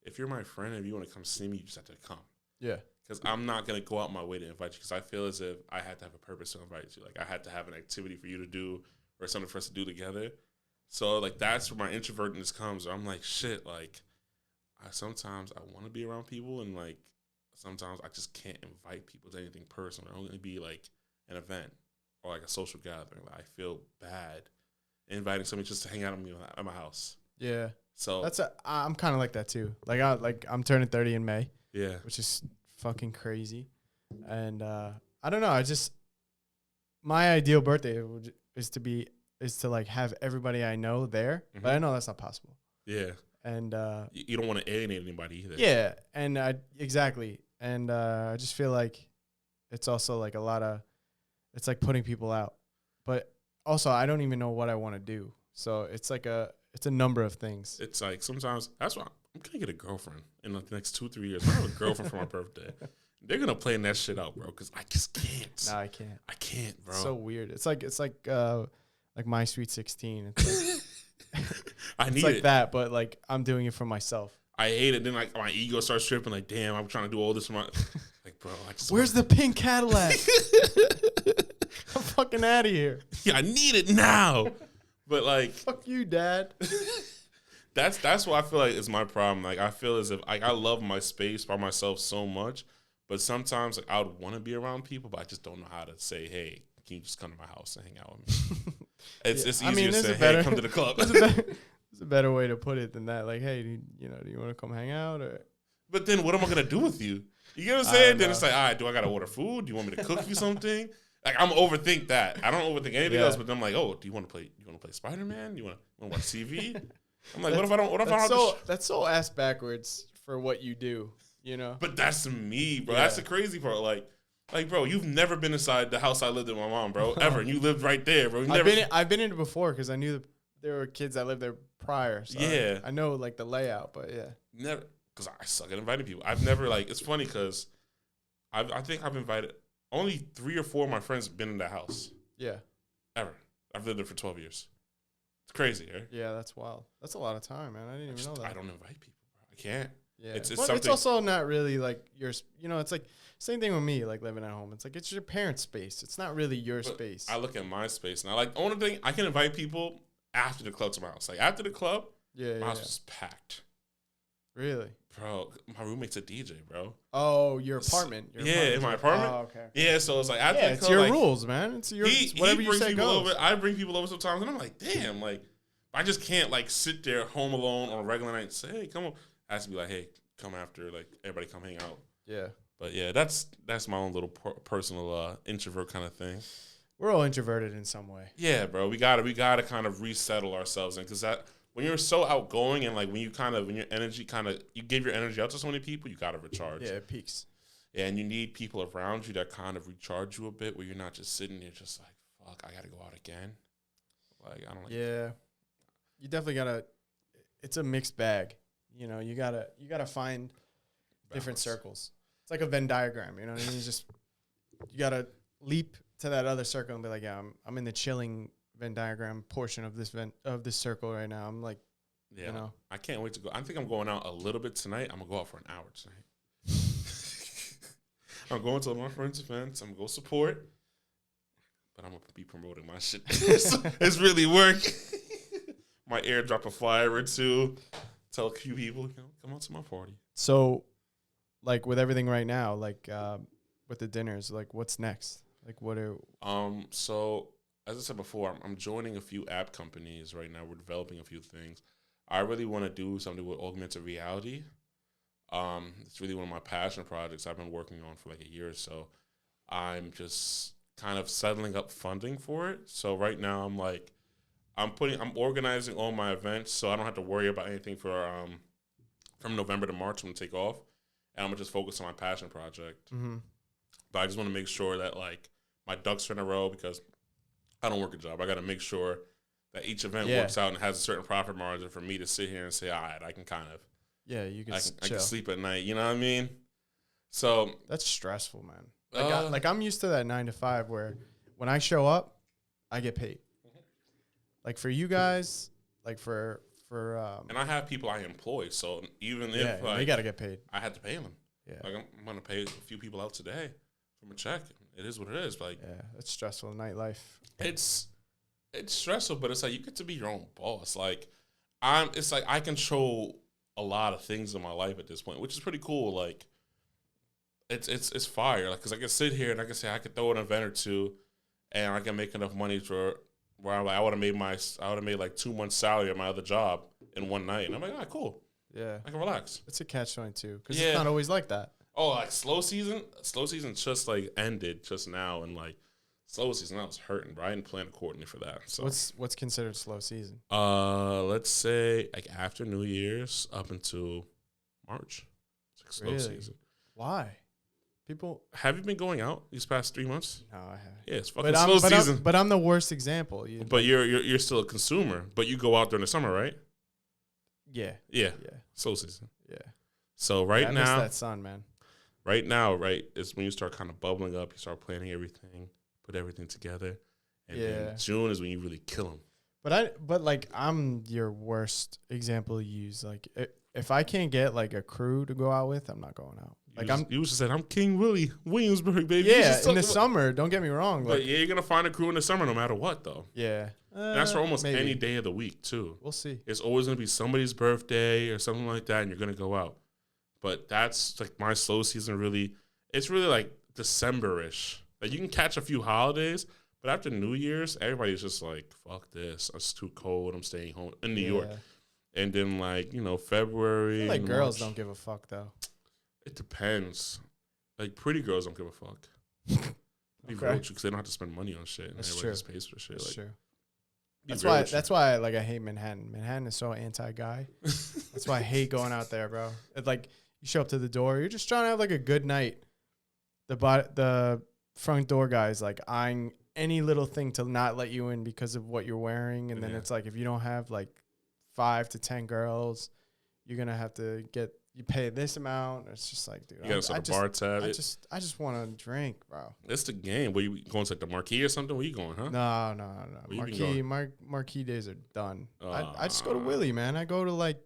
If you're my friend and you want to come see me, you just have to come. Yeah. Because I'm not going to go out my way to invite you because I feel as if I had to have a purpose to invite you. Like, I had to have an activity for you to do or something for us to do together. So, like, that's where my introvertness comes. Where I'm like, shit, like, sometimes I want to be around people and, like, sometimes I just can't invite people to anything personal. It'll only be, like, an event or, like, a social gathering. Like, I feel bad inviting somebody just to hang out with me at my house. Yeah. So I'm kind of like that too. Like I'm turning 30 in May. Yeah. Which is fucking crazy. And I don't know. My ideal birthday is to like have everybody I know there, Mm-hmm. but I know that's not possible. Yeah. And you don't want to alienate anybody either. Yeah, and exactly. And I just feel like it's also like it's like putting people out. But also I don't even know what I want to do. So it's like it's a number of things. It's like sometimes that's why I'm gonna get a girlfriend in like the next 2-3 years. I have a girlfriend for my birthday. They're gonna plan that shit out, bro. Because I just can't. No, I can't. I can't, bro. It's so weird. It's like My Sweet 16. It's like, it's like that, but like I'm doing it for myself. I hate it. Then like my ego starts tripping. Like, damn, I'm trying to do all this for my. Like, bro, I just. Where's the pink Cadillac? I'm fucking out of here. Yeah, I need it now. But like, fuck you, Dad. that's what I feel like is my problem. Like, I feel as if like I love my space by myself so much, but sometimes like I would want to be around people, but I just don't know how to say, hey, can you just come to my house and hang out with me? It's easier to say, hey, come to the club. There's a better way to put it than that. Like, hey, do you want to come hang out? Or? But then what am I gonna do with you? You get what I'm saying? Then it's like, all right, do I gotta order food? Do you want me to cook you something? Like, I'm overthink that. I don't overthink anything else. But then I'm like, oh, do you want to play? You want to play Spider-Man? You want to watch TV? I'm like, what if I don't? What if I don't? That's so ass backwards for what you do. You know. But that's me, bro. Yeah. That's the crazy part. Like, bro, you've never been inside the house I lived in with my mom, bro, ever. And you lived right there, bro. I've been in it before because I knew there were kids that lived there prior. So yeah, I know like the layout, but yeah, never. because I suck at inviting people. I've never like. It's funny because I think I've invited only 3 or 4 of my friends been in the house. Yeah. Ever. I've lived there for 12 years. It's crazy, right? Yeah, that's wild. That's a lot of time, man. I didn't even know that. I don't invite people, bro. I can't. Yeah. It's But something. it's also not really like it's like same thing with me, like living at home. It's like it's your parents' space. It's not really your space. I look at my space and I like, the only thing I can invite people after the club to my house. Like after the club, my house is packed. Really? Bro, my roommate's a DJ, bro. Oh, your apartment. In my apartment. Oh, okay. Yeah, so it's like after the club, it's your rules, man. It's your whatever you say goes. I bring people over sometimes, and I'm like, damn, like I just can't like sit there home alone on a regular night and say, hey, come on. I has to be like, hey, come after, like everybody come hang out. Yeah. But yeah, that's my own little personal introvert kind of thing. We're all introverted in some way. Yeah, bro. We gotta kind of resettle ourselves in, because that when you're so outgoing and like when your energy you give your energy out to so many people, you gotta recharge. Yeah, it peaks. Yeah, and you need people around you that kind of recharge you a bit, where you're not just sitting there just like, fuck, I gotta go out again. Like I don't like. Yeah, you definitely gotta. It's a mixed bag. You know, you gotta find different circles. It's like a Venn diagram. You know what I mean? You gotta leap to that other circle and be like, yeah, I'm in the chilling Venn diagram portion of this circle right now. I'm like, yeah, you know, I can't wait to go. I think I'm going out a little bit tonight. I'm gonna go out for an hour tonight. I'm going to my friends' events. I'm gonna go support, but I'm gonna be promoting my shit. It's really work. Might airdrop a flyer or two. Tell a few people, come out to my party. So, like with everything right now, like with the dinners, like what's next? Like what are So as I said before, I'm joining a few app companies right now. We're developing a few things. I really want to do something with augmented reality. It's really one of my passion projects I've been working on for like a year or so. I'm just kind of settling up funding for it. So right now I'm organizing all my events so I don't have to worry about anything for from November to March. I'm gonna take off, and I'm gonna just focus on my passion project. Mm-hmm. But I just want to make sure that like my ducks are in a row, because I don't work a job. I got to make sure that each event works out and has a certain profit margin for me to sit here and say, all right, I can kind of I can sleep at night. You know what I mean? So that's stressful, man. Like I'm used to that 9 to 5 where when I show up, I get paid. Like for you guys, like for and I have people I employ, so even if they gotta get paid, I had to pay them. Yeah, like I'm gonna pay a few people out today from a check. It is what it is. Like it's stressful. Nightlife. It's stressful, but it's like you get to be your own boss. Like it's like I control a lot of things in my life at this point, which is pretty cool. Like it's fire. Like because I can sit here and I can say I could throw an event or two, and I can make enough money for. Where I would have made like 2 months' salary at my other job in one night, and I'm like, cool. Yeah, I can relax. It's a catch-22 because it's not always like that. Oh, like slow season just like ended just now, and like slow season, I was hurting, bro. I didn't plan accordingly for that. So what's considered slow season? Let's say like after New Year's up until March. It's like slow season. Why? People have you been going out these past 3 months? No, I haven't. Yeah, it's fucking slow season. But I'm the worst example. But you're still a consumer. But you go out during the summer, right? Yeah. Slow season. Yeah. So now, I miss that sun, man. Right now, is when you start kind of bubbling up. You start planning everything, put everything together, and then June is when you really kill them. But like I'm your worst example to use. Like if I can't get like a crew to go out with, I'm not going out. Like you used to say, I'm King Williamsburg, baby. Yeah, in the summer. Don't get me wrong. But you're gonna find a crew in the summer no matter what, though. Yeah, and that's for almost any day of the week too. We'll see. It's always gonna be somebody's birthday or something like that, and you're gonna go out. But that's like my slow season. Really, it's really like December-ish. Like you can catch a few holidays, but after New Year's, everybody's just like, "Fuck this! It's too cold. I'm staying home in New York." And then February. I feel like girls don't give a fuck though. It depends. Like pretty girls don't give a fuck. Be real true, because they don't have to spend money on shit. And everybody just pays for shit. That's true. That's why I hate Manhattan. Manhattan is so anti-guy. That's why I hate going out there, bro. It's like you show up to the door, you're just trying to have like a good night. The front door guy's like eyeing any little thing to not let you in because of what you're wearing, and then it's like if you don't have like 5 to 10 girls, you're gonna have to you pay this amount. It's just like, dude, You gotta start a bar tab. I just want to drink, bro. It's the game. Where you going to like the Marquee or something? Where you going, huh? No. Marquee days are done. I just go to Willie, man. I go to like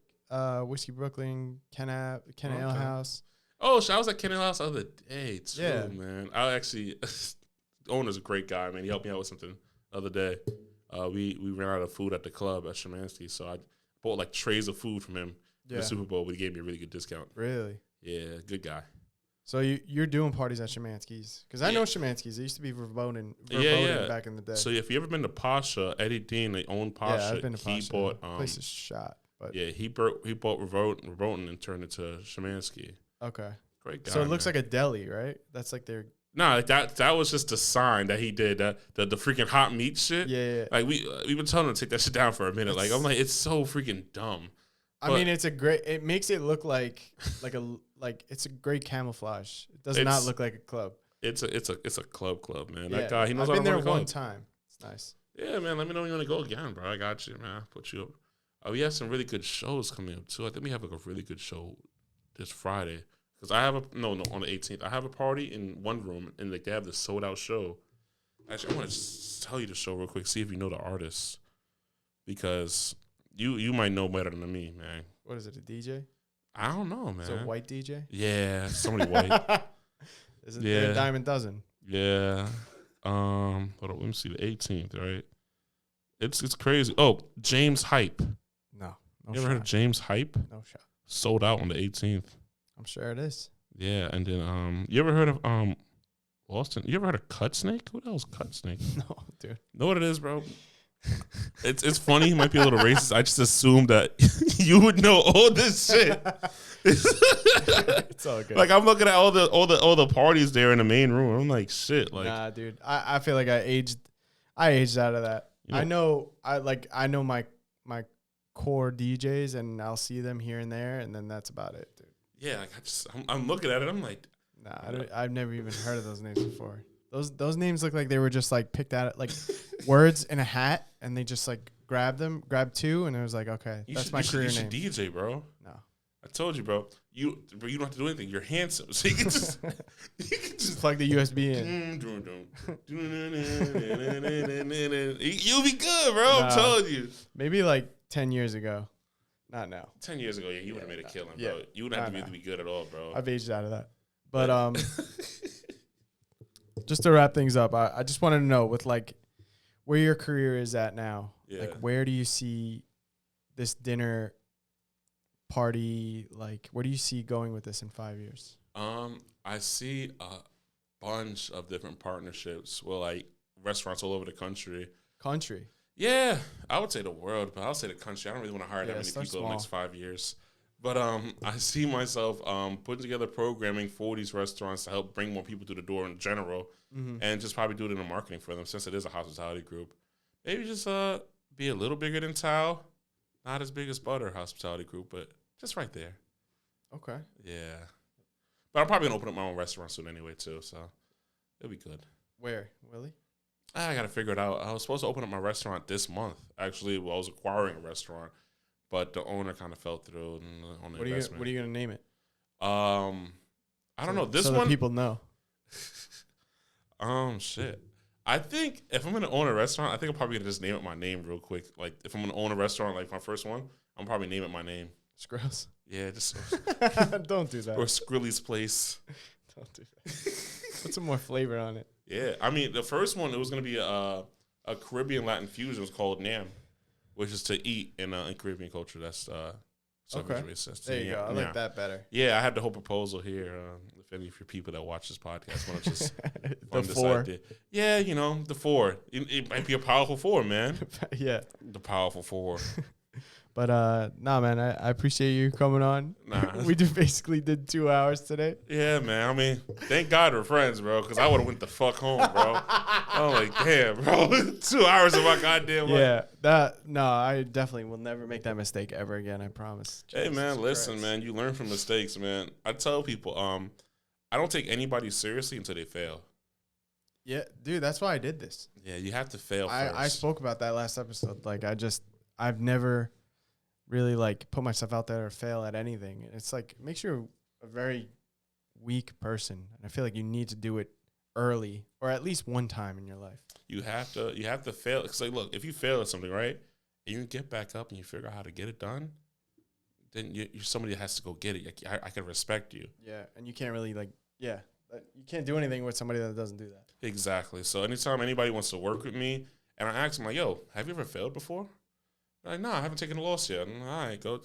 Whiskey Brooklyn, Ken Ale House. Oh, I was at Ken Ale House the other day too, man. I actually, the owner's a great guy, man. He helped me out with something the other day. We ran out of food at the club at Shemansky, so I bought like trays of food from him. The Super Bowl, but he gave me a really good discount. Really? Yeah, good guy. So you're doing parties at Shemansky's? Because I know Shemansky's. They used to be verboten back in the day. So if you ever been to Pasha, Eddie Dean, they own Pasha. Yeah, I've been to Pasha. He bought place is shot. But yeah, he bought verboten and turned it to Shemansky. Okay, great guy. So it looks like a deli, right? That's like their. Nah, that was just the sign that he did. The freaking hot meat shit. Yeah. Like we been telling him to take that shit down for a minute. Like I'm like, it's so freaking dumb. I mean, it makes it look like it's a great camouflage. It does not look like a club. It's a club, man. Yeah. That guy, he knows I've how to been run a there one club. time. It's nice. Yeah, man. Let me know when you want to go again, bro. I got you, man. I'll put you up. We have some really good shows coming up too. I think we have like a really good show this Friday because I have on the 18th. I have a party in one room and like they have this sold out show. Actually, I want to tell you the show real quick. See if you know the artists because. You might know better than me, man. What is it, a DJ? I don't know, man. Is it a white DJ? Yeah, somebody white. Is it a Diamond Dozen? Yeah. Hold on, let me see the 18th, right? It's crazy. Oh, James Hype. No you ever heard of James Hype? No shot. Sold out on the 18th. I'm sure it is. Yeah, and then you ever heard of Austin? You ever heard of Cut Snake? Who the hell's Cut Snake? No, dude. Know what it is, bro? It's funny. He might be a little racist. I just assumed that you would know all this shit. It's all good. Like I'm looking at all the parties there in the main room. I'm like, shit. Like, nah, dude. I feel like I aged out of that. I know my core DJs, and I'll see them here and there, and then that's about it, dude. Yeah, like I'm looking at it. I'm like, nah, I've never even heard of those names before. Those names look like they were just like picked out like words in a hat, and they just like grabbed two, and it was like, okay, that's my career name. You should DJ, bro. No, I told you, bro. You don't have to do anything. You're handsome, so you can just plug the USB in. You'll be good, bro. I'm telling you. Maybe like 10 years ago. Not now. 10 years ago, you would have made a killing, bro. You wouldn't have to be good at all, bro. I've aged out of that. But just to wrap things up, I just wanted to know with like where your career is at now. Yeah. Like where do you see this dinner party? Like where do you see going with this in 5 years? I see a bunch of different partnerships with like restaurants all over the country. Yeah, I would say the world, but I'll say the country. I don't really want to hire that many people in the next 5 years. But I see myself putting together programming for these restaurants to help bring more people through the door in general, and just probably do it in the marketing for them since it is a hospitality group. Maybe just be a little bigger than Tao, not as big as Butter Hospitality Group, but just right there. Okay. Yeah. But I'm probably going to open up my own restaurant soon anyway, too, so it'll be good. Where, Willie? I got to figure it out. I was supposed to open up my restaurant this month. Actually, I was acquiring a restaurant. But the owner kind of fell through on the investment. What are you going to name it? I don't know. This so one. that people know. Shit. I think if I'm going to own a restaurant, I think I'm probably going to just name it my name real quick. Like, if I'm going to own a restaurant, like my first one, I'm probably name it my name. SCRILLZ? Yeah, just. Don't do that. Or Skrilly's Place. Don't do that. Put some more flavor on it. Yeah. I mean, the first one, it was going to be a Caribbean Latin fusion. It was called NAM, which is to eat in Caribbean culture. That's okay. There you go. I like that better. Yeah, I had the whole proposal here. If any of your people that watch this podcast want to just the four. Idea. Yeah, the four. It might be a powerful four, man. Yeah. The powerful four. But nah, man, I appreciate you coming on. Nah. We basically did 2 hours today. Yeah, man. I mean, thank God we're friends, bro, because I would have went the fuck home, bro. I'm like, damn, bro. 2 hours of my goddamn life. Yeah, I definitely will never make that mistake ever again, I promise. Hey, man, listen, man. You learn from mistakes, man. I tell people, I don't take anybody seriously until they fail. Yeah, dude, that's why I did this. Yeah, you have to fail first. I spoke about that last episode. Like, I've never really like put myself out there or fail at anything. It's like it makes you a very weak person. And I feel like you need to do it early or at least one time in your life. You have to fail. It's like, look, if you fail at something, right, and you get back up and you figure out how to get it done, then you're somebody that has to go get it. I can respect you. Yeah, and you can't really you can't do anything with somebody that doesn't do that. Exactly. So anytime anybody wants to work with me, and I ask them like, "Yo, have you ever failed before?" They're like, "No, I haven't taken a loss yet." All right, go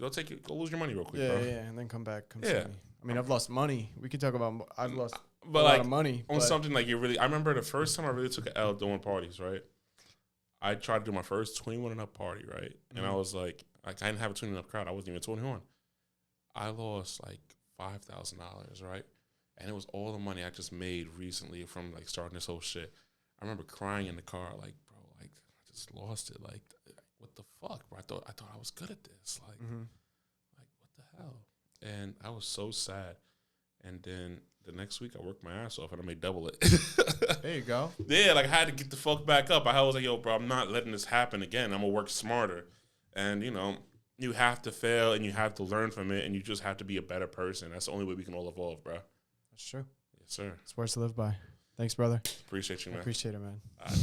lose your money real quick, Yeah, bro. yeah, and then come back. See me. I mean, I've lost money. We could talk about. I've lost a like, lot of money on something like you really. I remember the first time I really took an L doing parties, right? I tried to do my first 21 and up party, right? Mm-hmm. And I was like I didn't have a 21 and up crowd. I wasn't even 21. I lost like $5,000, right? And it was all the money I just made recently from like starting this whole shit. I remember crying in the car, like, bro, like I just lost it. Like, what the fuck, bro? I thought I was good at this. Like, like what the hell? And I was so sad. And then the next week I worked my ass off and I made double it. There you go. Yeah, like I had to get the fuck back up. I was like, yo, bro, I'm not letting this happen again. I'm gonna work smarter. And you have to fail and you have to learn from it and you just have to be a better person. That's the only way we can all evolve, bro. That's true. Yes, sir. It's words to live by. Thanks, brother. Appreciate you, man. I appreciate it, man. All right,